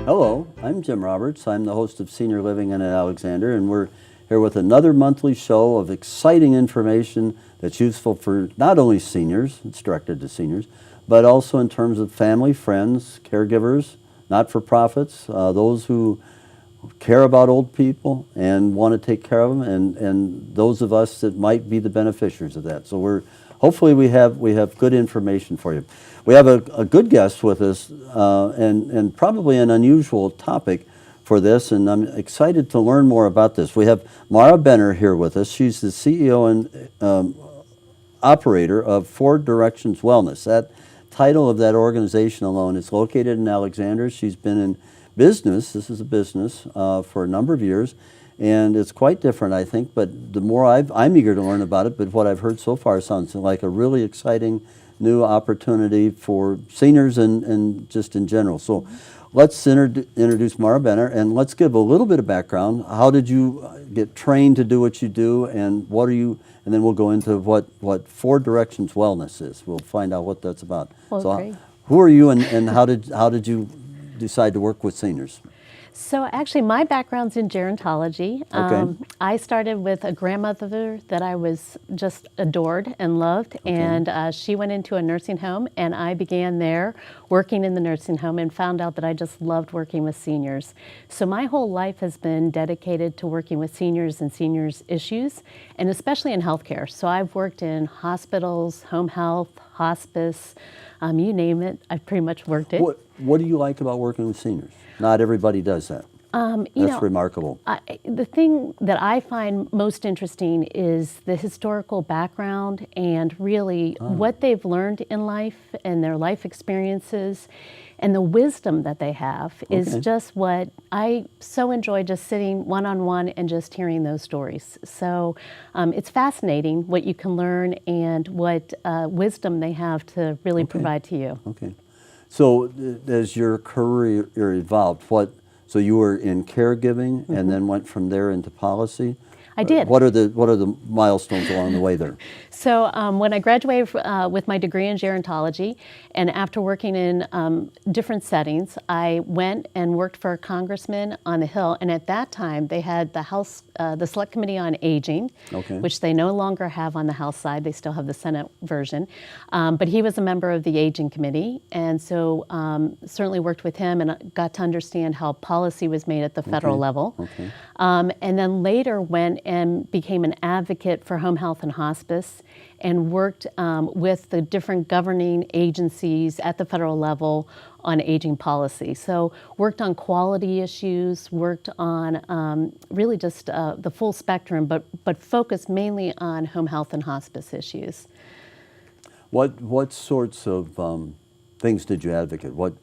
Hello, I'm Jim Roberts. I'm the host of Senior Living in Alexandria, and we're here with another monthly show of exciting information that's useful for not only seniors, it's directed to seniors, but also in terms of family, friends, caregivers, not-for-profits, those who care about old people and want to take care of them, and those of us that might be the beneficiaries of that. So hopefully we have good information for you. We have a good guest with us, and probably an unusual topic for this, and I'm excited to learn more about this. We have Mara Benner here with us. She's the CEO and operator of Four Directions Wellness. That title of that organization alone is located in Alexandria. She's been in business, this is a business, for a number of years, and it's quite different, I think, but the more I'm eager to learn about it, but what I've heard so far sounds like a really exciting new opportunity for seniors and just in general. So let's introduce Mara Benner, and let's give a little bit of background. How did you get trained to do what you do, and what are you, and then we'll go into what Four Directions Wellness is. We'll find out what that's about. Well, so great. Who are you, and how did you decide to work with seniors? So actually my background's in gerontology. Okay. I started with a grandmother that I was just adored and loved, and she went into a nursing home, and I began there working in the nursing home and found out that I just loved working with seniors. So my whole life has been dedicated to working with seniors and seniors issues, and especially in healthcare. So I've worked in hospitals, home health, hospice, you name it, I've pretty much worked it. What do you like about working with seniors? Not everybody does that. That's remarkable. The thing that I find most interesting is the historical background and really what they've learned in life and their life experiences, and the wisdom that they have is just what I so enjoy, just sitting one-on-one and just hearing those stories. So it's fascinating what you can learn and what wisdom they have to really provide to you. Okay. So as your career evolved, so you were in caregiving and then went from there into policy? I did. What are the milestones along the way there? So when I graduated with my degree in gerontology, and after working in different settings, I went and worked for a congressman on the Hill. And at that time, they had the House, the Select Committee on Aging, which they no longer have on the House side. They still have the Senate version. But he was a member of the Aging Committee, and so certainly worked with him and got to understand how policy was made at the federal level. And then later went and became an advocate for home health and hospice, and worked with the different governing agencies at the federal level on aging policy. So worked on quality issues, worked on really just the full spectrum, but focused mainly on home health and hospice issues. What sorts of things did you advocate? What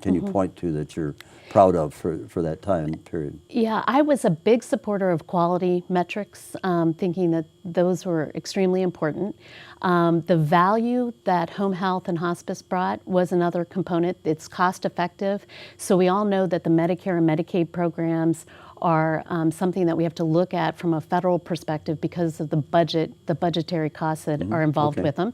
can you point to that you're proud of for that time period? Yeah, I was a big supporter of quality metrics, thinking that those were extremely important. The value that home health and hospice brought was another component. It's cost effective. So we all know that the Medicare and Medicaid programs are something that we have to look at from a federal perspective because of the budgetary costs that are involved with them.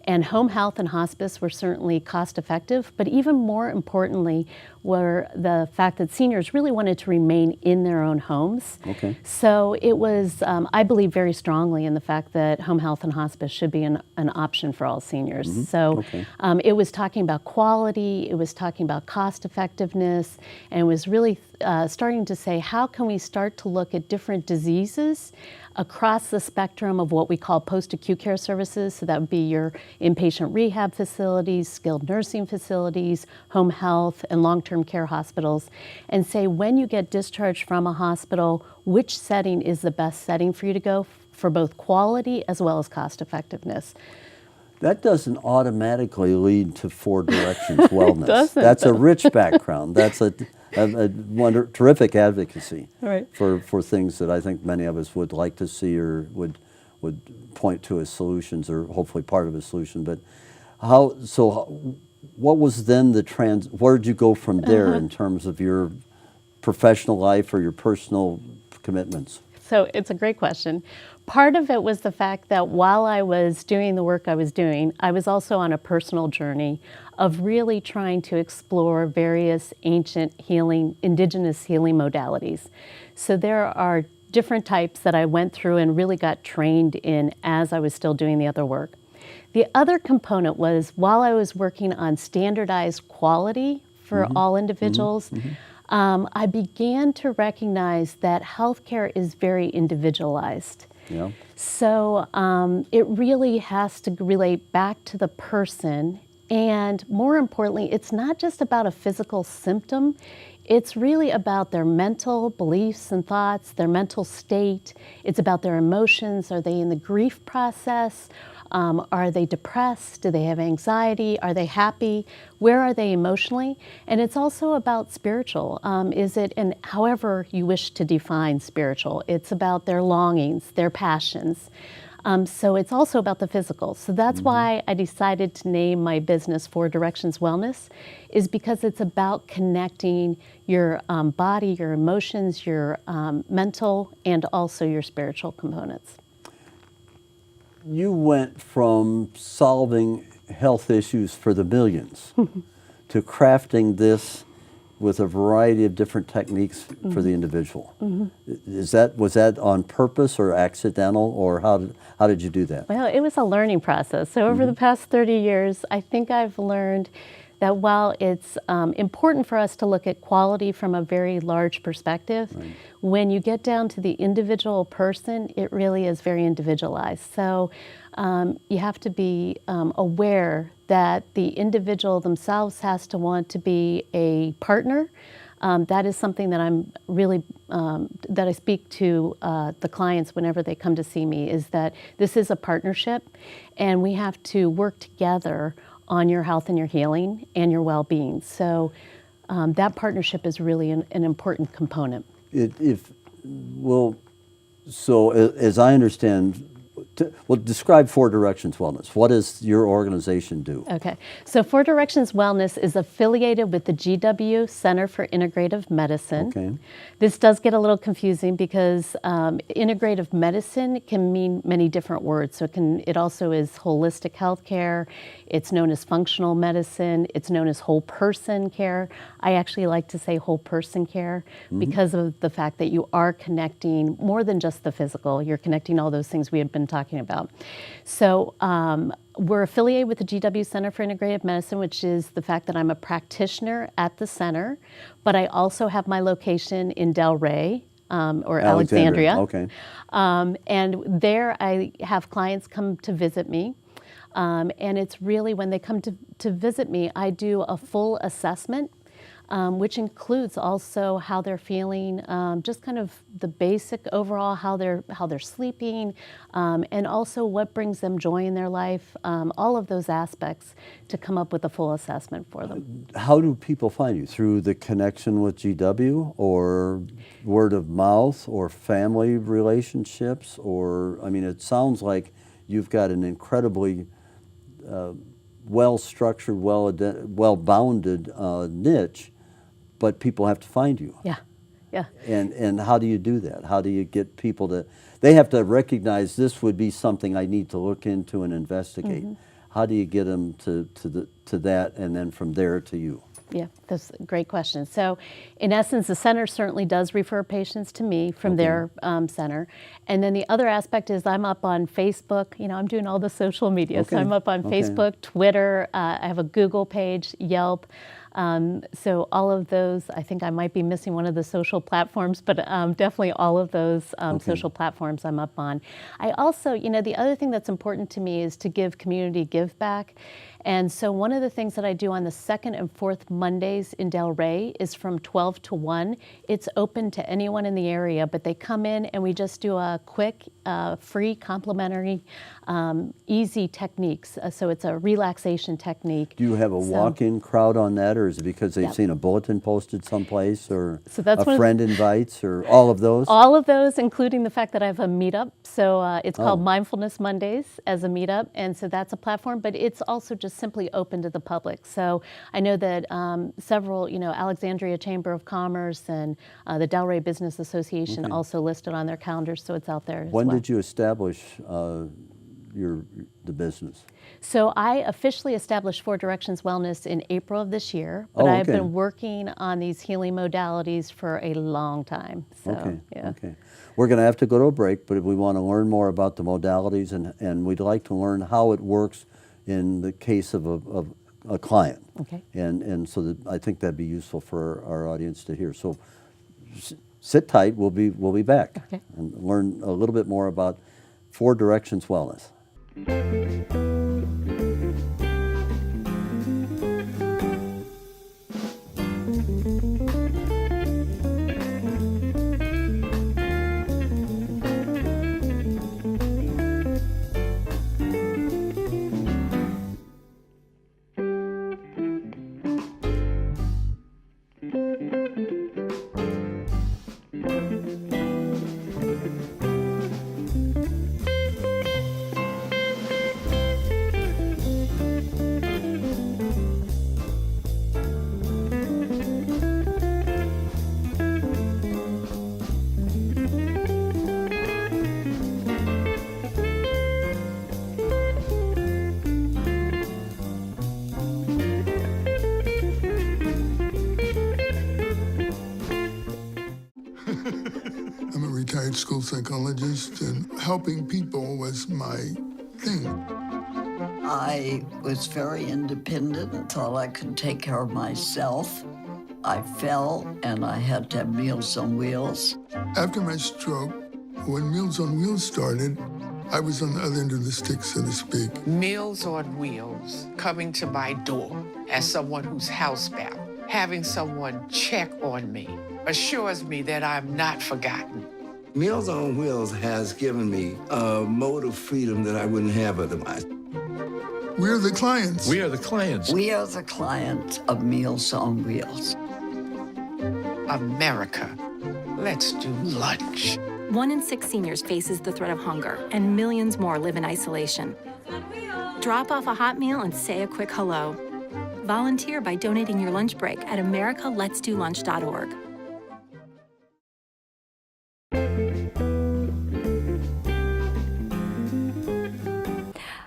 And home health and hospice were certainly cost effective, but even more importantly were the fact that seniors really wanted to remain in their own homes. So it was, I believe very strongly in the fact that home health and hospice should be an option for all seniors. So it was talking about quality, it was talking about cost effectiveness, and it was really starting to say, how can we start to look at different diseases across the spectrum of what we call post-acute care services? So that would be your inpatient rehab facilities, skilled nursing facilities, home health, and long-term care hospitals, and say, when you get discharged from a hospital, which setting is the best setting for you to go for both quality as well as cost effectiveness? That doesn't automatically lead to Four Directions Wellness. Doesn't. That's a rich background. That's a terrific advocacy for things that I think many of us would like to see or would point to as solutions, or hopefully part of a solution. But what was then where did you go from there in terms of your professional life or your personal commitments? So it's a great question. Part of it was the fact that while I was doing the work I was doing, I was also on a personal journey of really trying to explore various ancient healing, indigenous healing modalities. So there are different types that I went through and really got trained in as I was still doing the other work. The other component was while I was working on standardized quality for all individuals, I began to recognize that healthcare is very individualized. Yeah. So it really has to relate back to the person. And more importantly, it's not just about a physical symptom. It's really about their mental beliefs and thoughts, their mental state. It's about their emotions. Are they in the grief process? Are they depressed? Do they have anxiety? Are they happy? Where are they emotionally? And it's also about spiritual. Is it, and however you wish to define spiritual, it's about their longings, their passions. So it's also about the physical. So that's why I decided to name my business Four Directions Wellness, is because it's about connecting your body, your emotions, your mental, and also your spiritual components. You went from solving health issues for the millions to crafting this with a variety of different techniques for the individual. Was that on purpose or accidental, or how did you do that? Well, it was a learning process. So over the past 30 years, I think I've learned that while it's important for us to look at quality from a very large perspective, when you get down to the individual person, it really is very individualized. So you have to be aware that the individual themselves has to want to be a partner. That is something that I'm really, that I speak to the clients whenever they come to see me, is that this is a partnership and we have to work together on your health and your healing and your well-being. So that partnership is really an important component. So as I understand, describe Four Directions Wellness. What does your organization do? Okay, so Four Directions Wellness is affiliated with the GW Center for Integrative Medicine. Okay. This does get a little confusing because integrative medicine can mean many different words. So it also is holistic healthcare. It's known as functional medicine. It's known as whole person care. I actually like to say whole person care because of the fact that you are connecting more than just the physical. You're connecting all those things we have been talking about. So we're affiliated with the GW Center for Integrative Medicine, which is the fact that I'm a practitioner at the center, but I also have my location in Delray, or Alexandria. Okay. And there I have clients come to visit me. And it's really when they come to visit me, I do a full assessment, which includes also how they're feeling, just kind of the basic overall, how they're sleeping, and also what brings them joy in their life, all of those aspects to come up with a full assessment for them. How do people find you? Through the connection with GW, or word of mouth, or family relationships, or, I mean, it sounds like you've got an incredibly well-structured, well-bounded niche, but people have to find you. Yeah, yeah. And how do you do that? How do you get people to, they have to recognize this would be something I need to look into and investigate. How do you get them to that, and then from there to you? Yeah, that's a great question. So in essence, the center certainly does refer patients to me from their center. And then the other aspect is I'm up on Facebook. You know, I'm doing all the social media. So I'm up on Facebook, Twitter. I have a Google page, Yelp. So all of those, I think I might be missing one of the social platforms, but definitely all of those social platforms I'm up on. I also, you know, the other thing that's important to me is to give community give back. And so one of the things that I do on the second and fourth Mondays in Delray is from 12 to 1. It's open to anyone in the area, but they come in and we just do a quick, free, complimentary, easy techniques. So it's a relaxation technique. Do you have a walk-in crowd on that, or is it because they've seen a bulletin posted someplace, or a friend invites, or all of those? All of those, including the fact that I have a meetup. So it's called Mindfulness Mondays as a meetup, and so that's a platform, but it's also just just simply open to the public. So I know that several, Alexandria Chamber of Commerce and the Delray Business Association also listed on their calendars, so it's out there as well. When did you establish the business? So I officially established Four Directions Wellness in April of this year, but Oh, I've okay. been working on these healing modalities for a long time. So, Okay, yeah. okay. We're going to have to go to a break, but we want to learn more about the modalities, and we'd like to learn how it works in the case of a client. Okay. And so that I think that'd be useful for our audience to hear. So sit tight. We'll be back Okay. and learn a little bit more about Four Directions Wellness. I'm a retired school psychologist, and helping people was my thing. I was very independent and thought I could take care of myself. I fell and I had to have Meals on Wheels. After my stroke, when Meals on Wheels started, I was on the other end of the stick, so to speak. Meals on Wheels coming to my door as someone who's housebound, having someone check on me, assures me that I'm not forgotten. Meals on Wheels has given me a mode of freedom that I wouldn't have otherwise. We're the clients. We are the clients. We are the clients of Meals on Wheels. America, let's do lunch. 1 in 6 seniors faces the threat of hunger, and millions more live in isolation. Drop off a hot meal and say a quick hello. Volunteer by donating your lunch break at americaletsdolunch.org.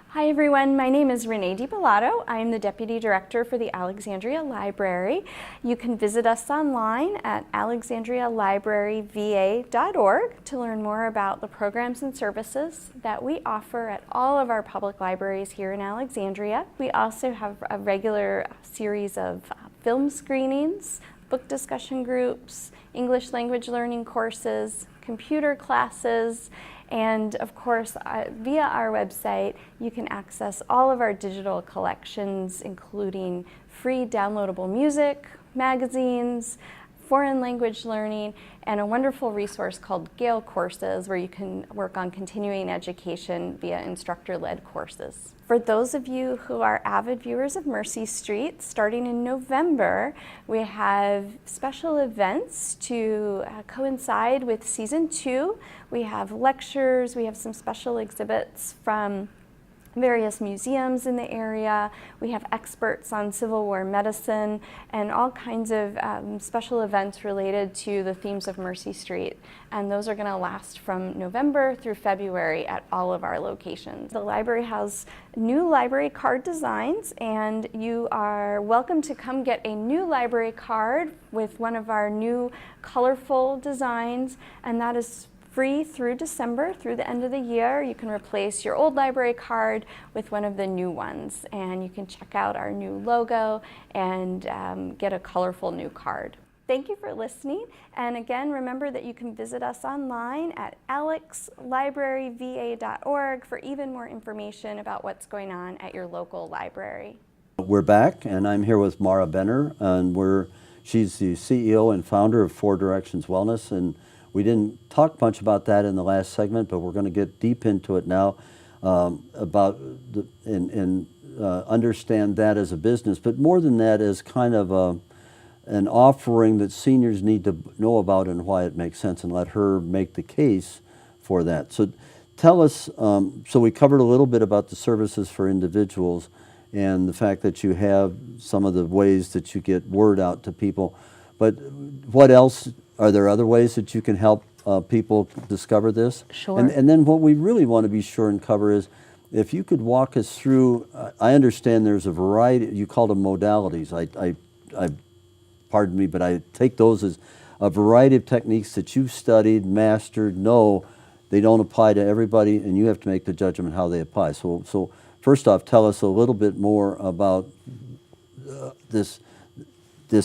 Hi everyone, my name is Renee DiBellato. I am the Deputy Director for the Alexandria Library. You can visit us online at alexandrialibraryva.org to learn more about the programs and services that we offer at all of our public libraries here in Alexandria. We also have a regular series of film screenings, book discussion groups, English language learning courses, computer classes, and of course, via our website, you can access all of our digital collections, including free downloadable music, magazines, foreign language learning, and a wonderful resource called Gale Courses, where you can work on continuing education via instructor-led courses. For those of you who are avid viewers of Mercy Street, starting in November, we have special events to coincide with Season 2. We have lectures, we have some special exhibits from various museums in the area. We have experts on Civil War medicine and all kinds of special events related to the themes of Mercy Street. And those are going to last from November through February at all of our locations. The library has new library card designs, and you are welcome to come get a new library card with one of our new colorful designs, and that is free through December, through the end of the year. You can replace your old library card with one of the new ones, and you can check out our new logo and get a colorful new card. Thank you for listening, and again, remember that you can visit us online at alexlibraryva.org for even more information about what's going on at your local library. We're back, and I'm here with Mara Benner, and she's the CEO and founder of Four Directions Wellness, and we didn't talk much about that in the last segment, but we're going to get deep into it now about understand that as a business, but more than that as kind of an offering that seniors need to know about and why it makes sense, and let her make the case for that. So tell us, so we covered a little bit about the services for individuals, and the fact that you have some of the ways that you get word out to people. But what else? Are there other ways that you can help people discover this? Sure. And then what we really want to be sure and cover is, if you could walk us through, I understand there's a variety, you call them modalities. I pardon me, but I take those as a variety of techniques that you've studied, mastered, know they don't apply to everybody, and you have to make the judgment how they apply. So first off, tell us a little bit more about this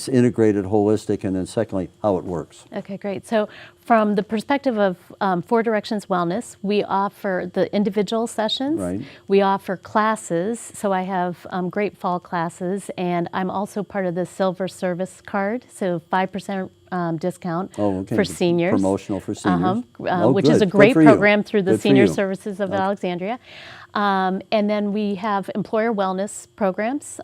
integrated, holistic, and then secondly, how it works. Okay, great. So from the perspective of Four Directions Wellness, we offer the individual sessions. Right. We offer classes. So I have great fall classes, and I'm also part of the Silver Service Card, so 5% discount for seniors. Promotional for seniors. Which is a Good great for you. program through the Good for Senior you. Services of Alexandria. And then we have employer wellness programs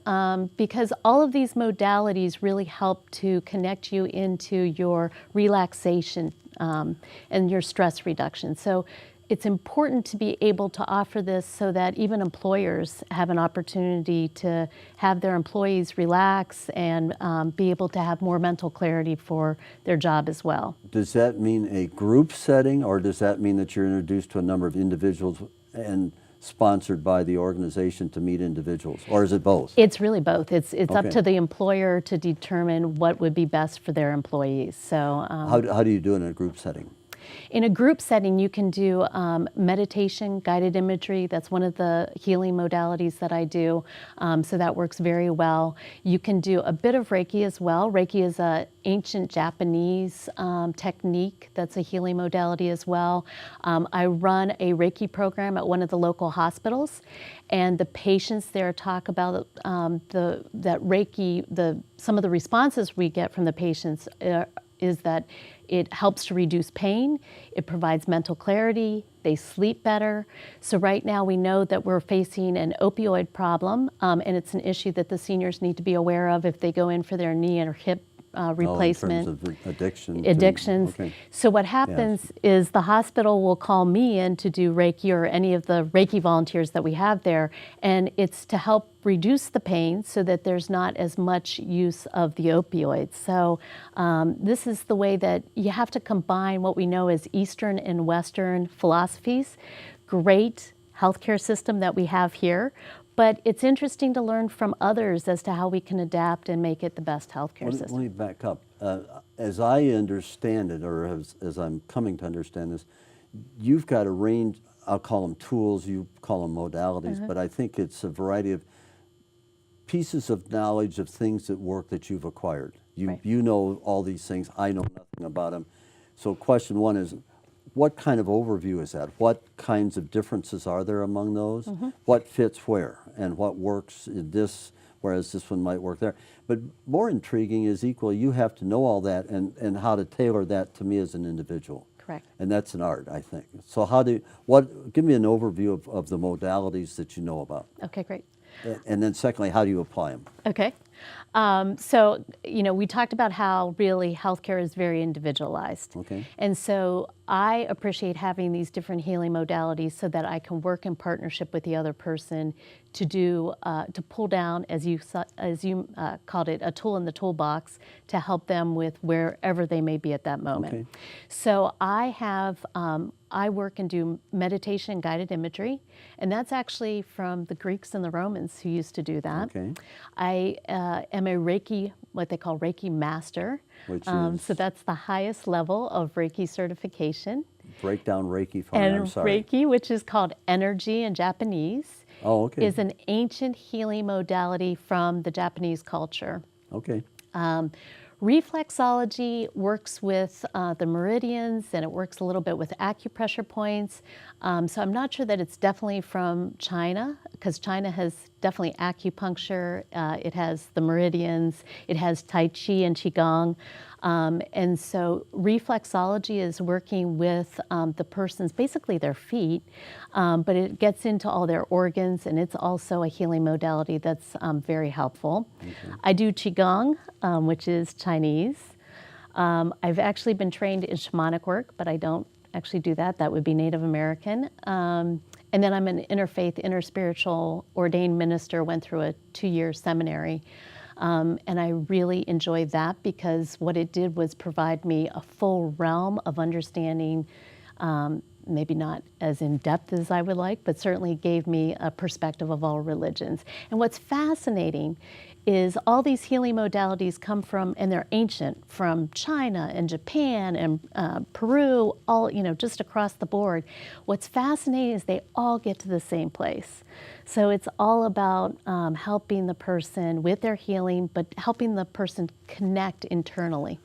because all of these modalities really help to connect you into your relaxation and your stress reduction. So it's important to be able to offer this so that even employers have an opportunity to have their employees relax and be able to have more mental clarity for their job as well. Does that mean a group setting, or does that mean that you're introduced to a number of individuals and sponsored by the organization to meet individuals, or is it both? It's really both. It's up Okay. to the employer to determine what would be best for their employees. So How do you do it in a group setting? in a group setting, you can do meditation, guided imagery. That's one of the healing modalities that I do. So that works very well. You can do a bit of Reiki as well. Reiki is an ancient Japanese technique that's a healing modality as well. I run a Reiki program at one of the local hospitals, and the patients there talk about that Reiki, some of the responses we get from the patients is that it helps to reduce pain, it provides mental clarity, they sleep better. So right now we know that we're facing an opioid problem, and it's an issue that the seniors need to be aware of if they go in for their knee or hip replacement. In terms of addiction. Addictions. Okay. So what happens is the hospital will call me in to do Reiki, or any of the Reiki volunteers that we have there, and it's to help reduce the pain so that there's not as much use of the opioids. So this is the way that you have to combine what we know as Eastern and Western philosophies. Great healthcare system that we have here, but it's interesting to learn from others as to how we can adapt and make it the best healthcare system. Let me back up. As I understand it, or as I'm coming to understand this, you've got a range, I'll call them tools, you call them modalities, but I think it's a variety of pieces of knowledge of things that work that you've acquired. You know all these things, I know nothing about them. So question one is, what kind of overview is that? What kinds of differences are there among those? What fits where, and what works in this, whereas this one might work there? But more intriguing is equally, you have to know all that and how to tailor that to me as an individual. Correct. And that's an art, I think. So give me an overview of the modalities that you know about. Okay, great. And then secondly, how do you apply them? Okay. So, we talked about how really healthcare is very individualized. Okay. And so I appreciate having these different healing modalities so that I can work in partnership with the other person to to pull down, as you called it, a tool in the toolbox to help them with wherever they may be at that moment. Okay. So I work and do meditation guided imagery, and that's actually from the Greeks and the Romans who used to do that. Okay. I am a Reiki, what they call Reiki Master. Which is? So that's the highest level of Reiki certification. Break down Reiki for me, And I'm sorry. Reiki, which is called energy in Japanese, Okay. is an ancient healing modality from the Japanese culture. Okay. Reflexology works with the meridians, and it works a little bit with acupressure points. So I'm not sure that it's definitely from China, because China has definitely acupuncture. It has the meridians. It has Tai Chi and Qigong. And so reflexology is working with the person's, basically their feet, but it gets into all their organs, and it's also a healing modality that's very helpful. I do Qigong, which is Chinese. I've actually been trained in shamanic work, but I don't actually do that. That would be Native American. And then I'm an interfaith, interspiritual ordained minister, went through a 2-year seminary. And I really enjoyed that because what it did was provide me a full realm of understanding, maybe not as in depth as I would like, but certainly gave me a perspective of all religions. And what's fascinating is all these healing modalities come from, and they're ancient, from China and Japan and Peru, all, just across the board. What's fascinating is they all get to the same place. So it's all about helping the person with their healing, but helping the person connect internally.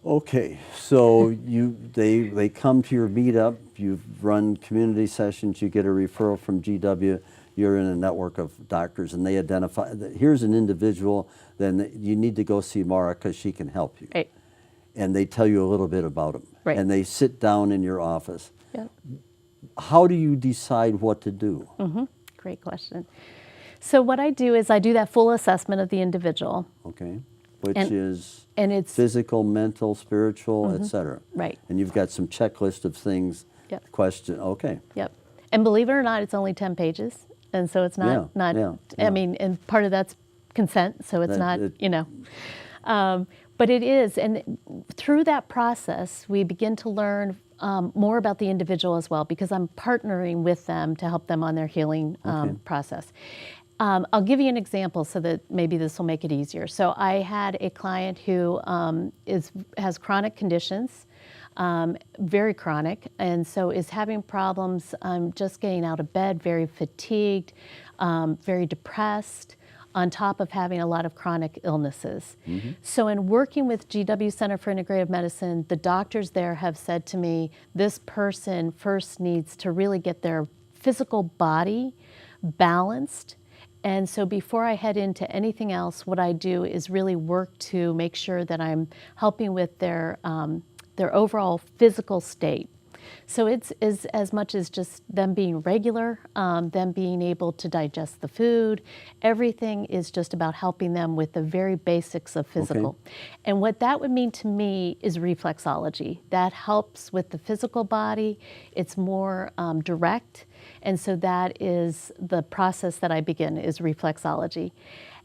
Okay, so they come to your meetup, you've run community sessions, you get a referral from GW, you're in a network of doctors, and they identify that here's an individual, then you need to go see Mara because she can help you. Right. And they tell you a little bit about them. Right. And they sit down in your office. Yep. How do you decide what to do? Mm-hmm. Great question. So what I do is I do that full assessment of the individual. Okay. Which And is it's physical, mental, spiritual, et cetera. Right. And you've got some checklist of things, Yep. question, okay. Yep. And believe it or not, it's only 10 pages. And so it's not, Yeah. I mean, and part of that's consent, so it's but it is. And through that process, we begin to learn more about the individual as well, because I'm partnering with them to help them on their healing process. I'll give you an example so that maybe this will make it easier. So I had a client who has chronic conditions, very chronic, and so is having problems just getting out of bed, very fatigued, very depressed, on top of having a lot of chronic illnesses. Mm-hmm. So in working with GW Center for Integrative Medicine, the doctors there have said to me, this person first needs to really get their physical body balanced. And so before I head into anything else, what I do is really work to make sure that I'm helping with their overall physical state. So it's as much as just them being regular, them being able to digest the food. Everything is just about helping them with the very basics of physical. Okay. And what that would mean to me is reflexology. That helps with the physical body. It's more direct. And so that is the process that I begin, is reflexology.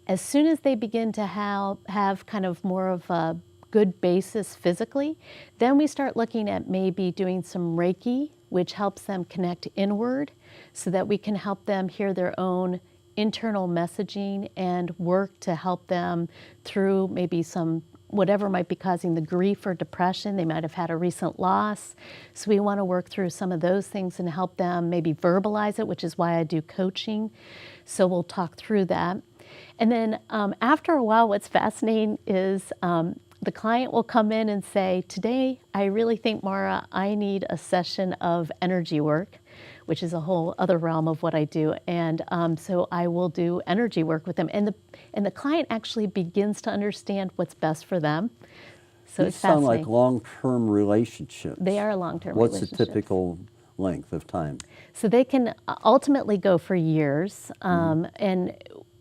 As soon as they begin to have kind of more of a good basis physically, then we start looking at maybe doing some Reiki, which helps them connect inward so that we can help them hear their own internal messaging and work to help them through maybe some whatever might be causing the grief or depression. They might have had a recent loss. So we want to work through some of those things and help them maybe verbalize it, which is why I do coaching. So we'll talk through that. And then after a while, what's fascinating is the client will come in and say, today, I really think, Mara, I need a session of energy work, which is a whole other realm of what I do. And so I will do energy work with them. And the client actually begins to understand what's best for them. So These sound like long-term relationships. They are long-term What's relationships. the typical length of time? So they can ultimately go for years. And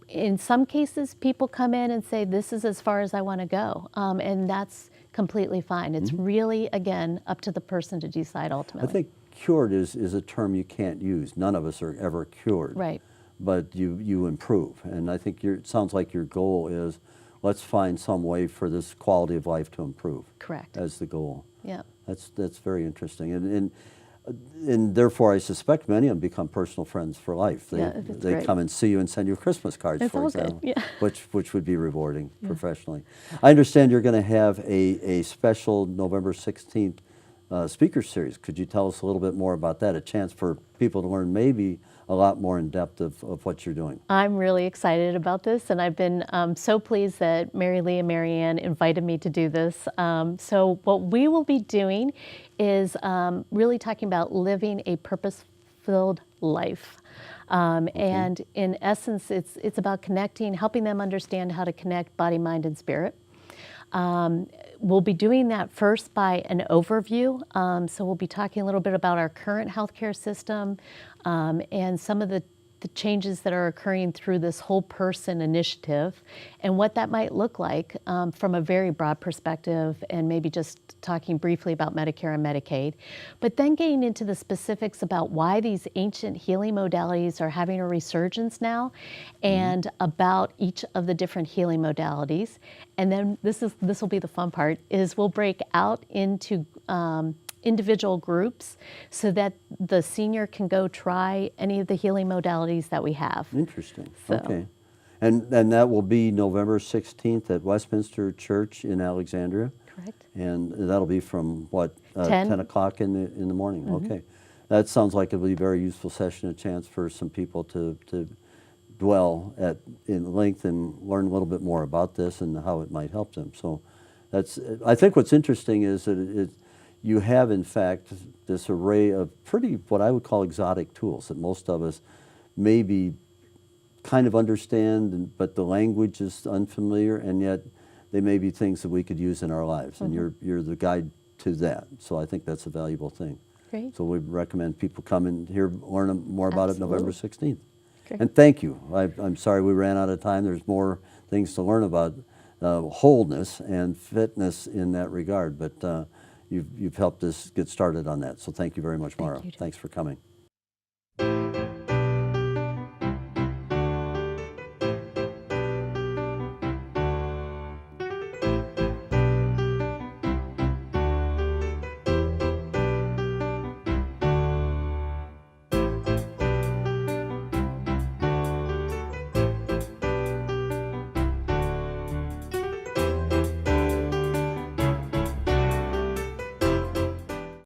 in some cases, people come in and say, this is as far as I want to go. And that's completely fine. It's really, again, up to the person to decide ultimately. I think cured is a term you can't use. None of us are ever cured. Right. But you improve. And I think it sounds like your goal is, let's find some way for this quality of life to improve. Correct. As the goal. Yeah. That's very interesting. And therefore, I suspect many of them become personal friends for life. They come and see you and send you Christmas cards, for example, which would be rewarding professionally. I understand you're going to have a special November 16th speaker series. Could you tell us a little bit more about that? A chance for people to learn maybe a lot more in depth of what you're doing. I'm really excited about this, and I've been so pleased that Mary Lee and Mary Ann invited me to do this. So what we will be doing is really talking about living a purpose-filled life. And in essence, it's about connecting, helping them understand how to connect body, mind, and spirit. We'll be doing that first by an overview. So we'll be talking a little bit about our current healthcare system and some of the the changes that are occurring through this whole person initiative and what that might look like from a very broad perspective, and maybe just talking briefly about Medicare and Medicaid, but then getting into the specifics about why these ancient healing modalities are having a resurgence now, and about each of the different healing modalities. And then this will be the fun part, is we'll break out into individual groups so that the senior can go try any of the healing modalities that we have. Interesting. So- Okay. And that will be November 16th at Westminster Church in Alexandria? Correct. And that'll be from what, 10? 10 o'clock in the morning? Okay. That sounds like it'll be a very useful session, a chance for some people to dwell in length and learn a little bit more about this and how it might help them. So I think what's interesting is that you have, in fact, this array of pretty, what I would call exotic tools that most of us maybe kind of understand, but the language is unfamiliar, and yet they may be things that we could use in our lives, and you're the guide to that. So I think that's a valuable thing. Great. So we recommend people come and learn more about it November Absolutely. 16th. Great. And thank you. I'm sorry we ran out of time. There's more things to learn about wholeness and fitness in that regard, but you've helped us get started on that. So thank you very much, Mara. you, Jim. Thanks for coming.